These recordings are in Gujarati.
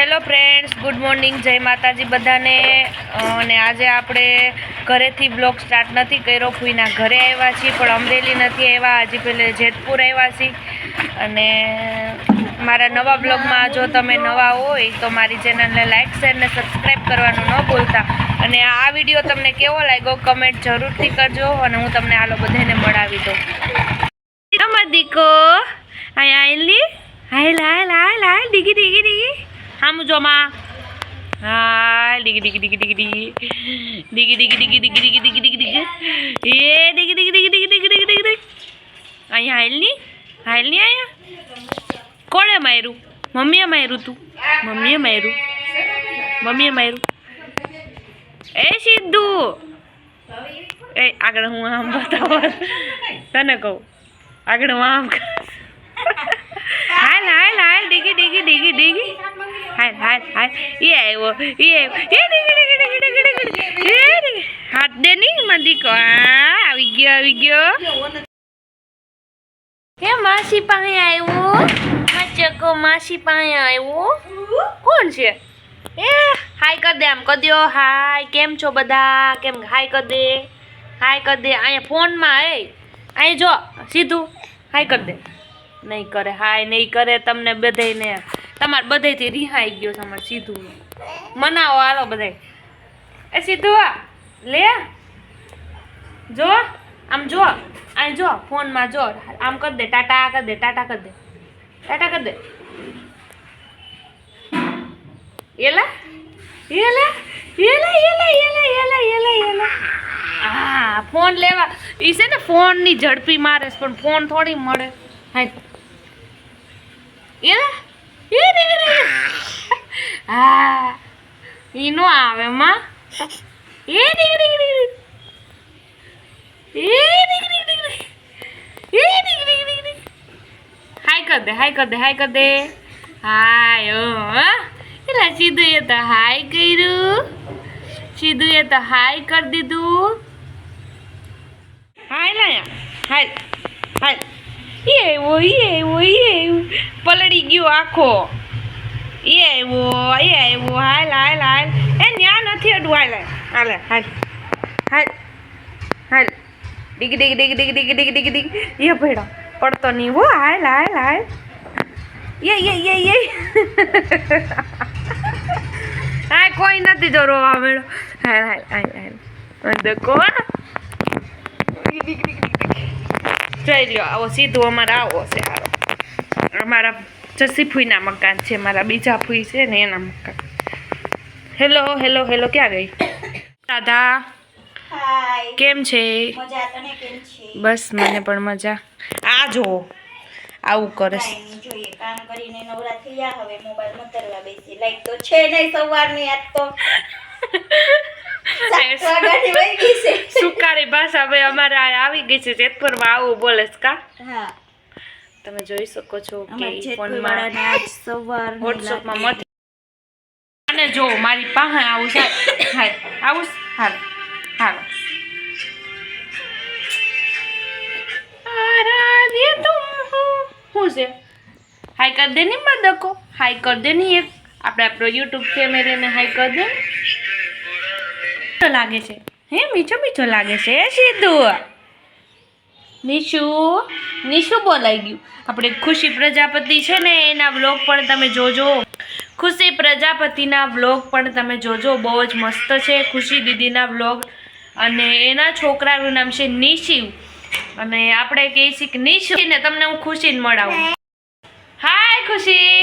હેલો ફ્રેન્ડ્સ, ગુડ મોર્નિંગ, જય માતાજી બધાને। અને આજે આપણે ઘરેથી બ્લોગ સ્ટાર્ટ નથી કર્યો, ફૂઈના ઘરે આવ્યા છીએ, પણ અમરેલી નથી આવ્યા, હજી પહેલે જેતપુર આવ્યા છીએ। અને મારા નવા બ્લોગમાં જો તમે નવા હોય તો મારી ચેનલને લાઇક શેર ને સબસ્ક્રાઈબ કરવાનું ન ભૂલતા। અને આ વિડીયો તમને કેવો લાગ્યો કમેન્ટ જરૂરથી કરજો, અને હું તમને આલો બધાને મળાવી દઉં। દીકો અહીંયા આઈલી હાય લાય લાય લાય ડીગી ડીગી ડીગી હામ જો માં હા ડીગી ડીગી ડીગી ડીગી ડીગી ડીગી ડીગી ડીગી ડીગી ડીગી ડીગી ડીગી એ ડીગી ડીગી ડીગી ડીગી ડીગી ડીગી ડીગી અહીંયા હાયલની અહીંયા કોણે માર્યું? મમ્મીએ માર્યું? તું મમ્મીએ માર્યું એ સિદ્ધુ એ આગળ હું આમ બતાવો તને કહું આગળ હું આમ હાલ હાલ હાલ ડીગી ડીગી ડીગી ડીગી હાલ હાલ હાલ એ આવ્યો એ ડીગી ડીગી ડીગી ડીગી હાથ દે ની મદીકો આવી ગયો કે માસી પાસે આવ્યો મચકો માસી પાસે આવ્યો કોણ છે એ હાય કર દે આમ કર દ્યો હાય કેમ છો બધા કેમ હાય કર દે અહીંયા ફોનમાં એ અહીં જો સીધું હાય કર દે નહીં કરે હાય નહીં કરે તમને બધાને તમારે બધાથી રિહાઈ ગયો તમારે સીધું મનાવો હાલો બધા એ સીધું આ લે જો આમ જો અહીં જો ફોનમાં જો આમ કર દે ટાટા કર દે ટાટા કર દે એલા હા ફોન લેવા ઈ છે ને ફોન ની ઝડપી મારે પણ ફોન થોડી મળે હા ઈ નો આવે માં એ દીકરી હાય કર દે હાય એલા સીધું એ તો હાય કર્યું સીધું એ તો હાય કરી દીધું હાય લાયા હાય એ આવ્યો પલળી ગયો આખો એ આવ્યો હાલ એ ન્યા નથી અડવું હાલ ડીગી એ ભેડો પડતો નહીં હો હાલ એ હા કોઈ નથી જો રોવા મેળો હાલ દેખો જોઈ લ્યો આવો સીધું અમારે આવો છે હારો અમારા જસી ફૂઈના મકાન છે મારા બીજા ફૂઈ છે ને એના મકાન હેલો ક્યાં ગઈ રાધા હાય કેમ છે? મજા તને કેમ છે? બસ મને પણ મજા આ જો આવું કરે છે જોઈએ કામ કરીને નવરા થયા હવે મોબાઈલ મતરવા બેસી લાઈક તો છે નહીં સવારની આજ તો સુકારી ભાષા ભાઈ અમારે આવી ગઈ છે જેતપુરમાં આવું બોલે કા હા તમે જોઈ શકો છો કે ફોનમાં આજ સવાર વોટ્સએપમાં મત અને જો મારી પાસે આવું છે આવું હાલ આરાધ્ય તુમ હું છે હાય કર દે ની મદકો હાય કર દે ની એક આપણો YouTube ફેમિલીને હાય કર દે લાગે છે હે મીઠો લાગે છે સીધું નિશુ બોલાઈ ગયું આપણે ખુશી પ્રજાપતિ છે ને એના વ્લોગ પણ તમે જોજો ખુશી પ્રજાપતિના વ્લોગ પણ તમે જોજો બહુ જ મસ્ત છે ખુશી દીદીના વ્લોગ અને એના છોકરાનું નામ છે નિશિવ અને આપણે કહીએ છીએ કે નિશુ ને તમને હું ખુશીને મળાવું હાય ખુશી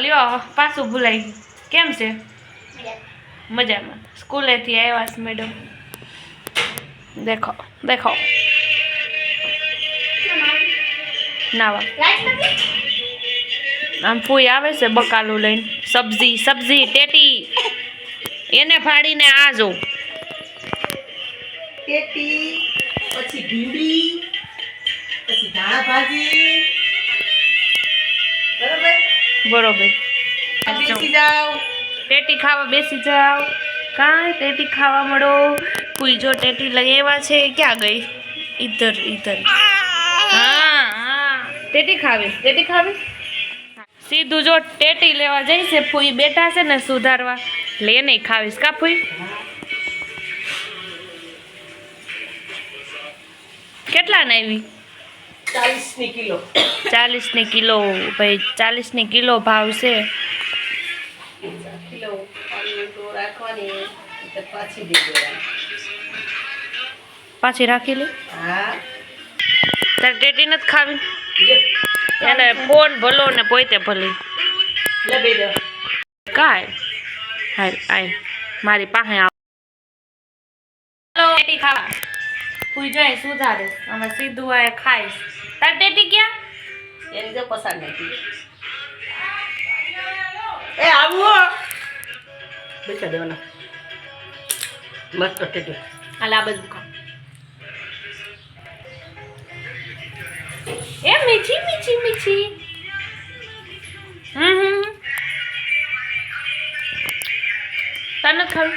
લ્યો પાછું ભૂલાઈ ગયું કેમ છે મજામાં સ્કૂલેથી આવ્યા છે મેડમ દેખો નાવા આમ ફૂઈ આવે છે બકાલું લઈને સબ્જી ટેટી એને ફાડીને આ જો ટેટી પછી ભીંડી પછી ધાણા ભાજી બરોબર બેસી જાઓ ટેટી ખાવા બેસી જાઓ કાંઈ ટેટી ખાવા મળો ફૂઈ જો ટેટી લઈ આવ્યા છે ક્યાં ગઈ ઇધર હા ટેટી ખાવી સીધું જો ટેટી લેવા જઈશે ફૂઈ બેઠા છે ને સુધારવા લે નહીં ખાવીશ કા ફૂઈ કેટલા ને આવી 40 કિલો 40 કિલો ભાઈ 40 કિલો ભાવ છે કિલો તો રાખવાની તો પાછી દઈ દેવાની પાછી રાખી લે હા તારે ટેટી નથી ખાવી લે એને ફોન ભલો ને પોતે ભલી લે બે દે કાય હાલ આય મારી પાસે આવ હેલો ટેટી ખાવા ફૂઈ જાય સુધારે અમે સીધું આ ખાઈશ તાર ટેટી ક્યાં એને જો પસંદ નથી એ આવો બેસા દેવાના મસ્ત ટેટી હાલ આ બધું ખા એ મીઠી મીઠી મીઠી તને ખાવું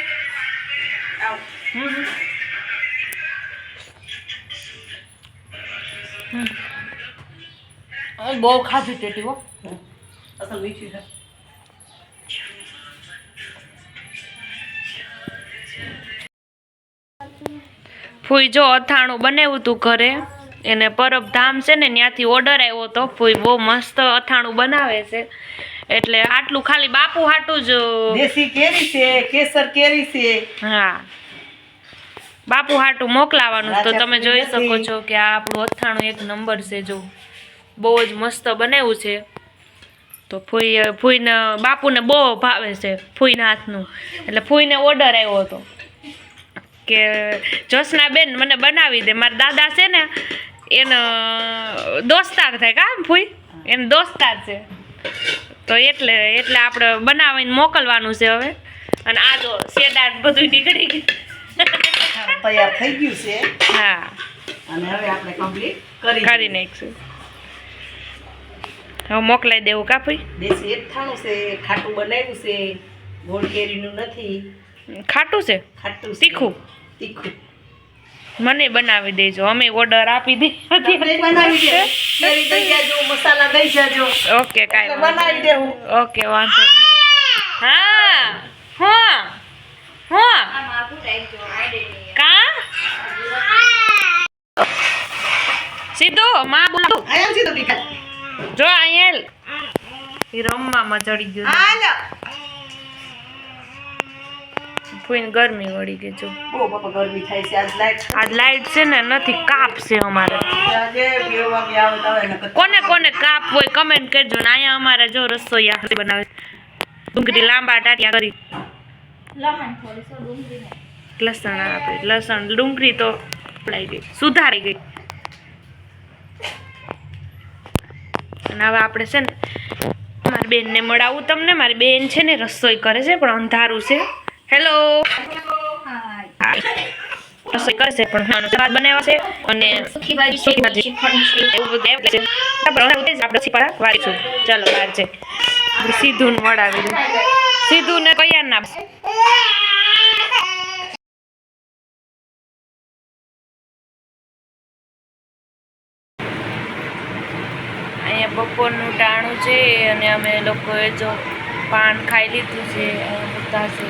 બહુ ખાધી ટેટી હો અસલ મીઠી છે ફૂઈ જો અથાણું બનાવ્યું તું ઘરે એને પરબ ધામ છે ને ત્યાંથી ઓર્ડર આવ્યો તો ફૂઈ બહુ મસ્ત અથાણું બનાવે છે એટલે આટલું ખાલી બાપુ હાટું જ દેશી કેરી છે કેસર કેરી છે હા બાપુ હાટું મોકલાવાનું તો તમે જોઈ શકો છો કે આ આપણું અથાણું એક નંબર છે જો બહુ જ મસ્ત બનાવ્યું છે તો ફૂઈને બાપુને બહુ ભાવે છે ફૂઈના હાથનું એટલે ફૂઈને ઓર્ડર આવ્યો હતો કે જોશનાબેન મને બનાવી દે મારા દાદા છે ને એને દોસ્તાર થાય કા ફૂઈ એને દોસ્તાર છે તો એટલે આપણે બનાવીને મોકલવાનું છે હવે અને આ જો શેડાટ બધું નીકળી ગયું તૈયાર થઈ ગયું છે હા અને હવે આપણે કમ્પ્લીટ કરી નાખીશું હવે મોકલાઈ દેવું કા ફૂઈ દેશી અથાણું છે ખાટું બનાવ્યું છે ગોળ કેરીનું નથી ખાટું છે ખાટું છે. તીખું તીખું મને બનાવી દેજો અમે ઓર્ડર આપી દઈએ તમને બનાવી દે કેરી દઈ જાજો મસાલા દઈ જાજો ઓકે કાંઈ એટલે બનાવી દેવું ઓકે વાંધો નહીં. હા હા હા કા સીધો માં બોલો આયા છે તો દીકા જો અહીંયા ઈ રમવામાં ચડી ગયો હાલો ફૂઈને ગરમી વળી ગઈ જો બહુ બાપા ગરમી થાય છે આજ લાઈટ આજ લાઈટ છે ને નથી કાપ છે અમારે આજે 2 વાગે આવે તો આવે નકર કોને કોને કાપ હોય કમેન્ટ કરજો ને અહીંયા અમારે જો રસોઈ આખરી બનાવે ડુંગળી લાંબા ટાટિયા કરી લસણ આપે લસણ ડુંગળી તો પડાઈ ગઈ સુધારી ગઈ અને હવે આપણે છે ને મારી બેનને મળાવું તમને મારી બેન છે ને રસોઈ કરે છે પણ અંધારું છે હેલો રસોઈ કરે છે પણ સલાદ બનાવ્યા છે અને સુકી ભાજી એવું બધું છે આપણે સીપા વાળીશું ચાલો બહાર છે સીધું ને વડાવી દઉં સીધું ને કયા નામ અહીંયા બપોરનું ટાણું છે અને અમે લોકોએ જો પાન ખાઈ લીધું છે ઉતા છે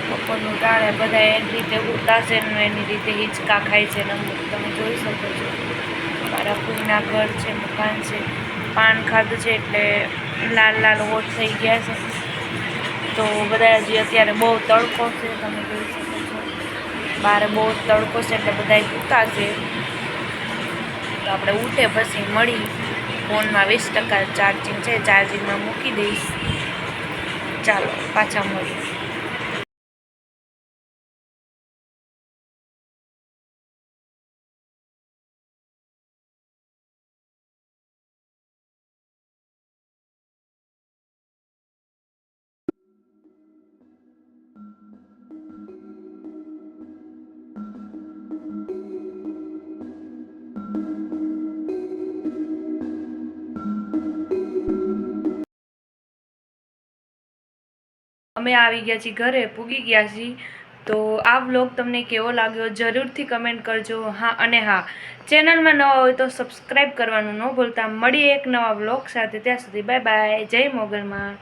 બપોરનું ટાણે બધા એની રીતે ઉતા છે ને એની રીતે હિંચકા ખાય છે ને તમે જોઈ શકો છો મારા ફૂઈના ઘર છે મકાન છે પાન ખાધું છે એટલે લાલ લાલ હોઠ થઈ ગયા છે તો બધા હજી અત્યારે બહુ તડકો છે તમે જોઈ શકો છો બહાર બહુ તડકો છે એટલે બધા ઉતા છે તો આપણે ઉઠે પછી મળી ફોનમાં 20% ચાર્જિંગ છે ચાર્જિંગમાં મૂકી દઈશ ચાલો પાછા મળીએ અમે આવી ગયા છીએ ઘરે પૂગી ગયા છીએ તો આ વ્લોગ તમને કેવો લાગ્યો જરૂરથી કમેન્ટ કરજો. હા અને હા, ચેનલમાં નવા હોય તો સબસ્ક્રાઈબ કરવાનું ન ભૂલતા. મળીએ એક નવા વ્લોગ સાથે. ત્યાં સુધી બાય બાય. જય મોગલમાં.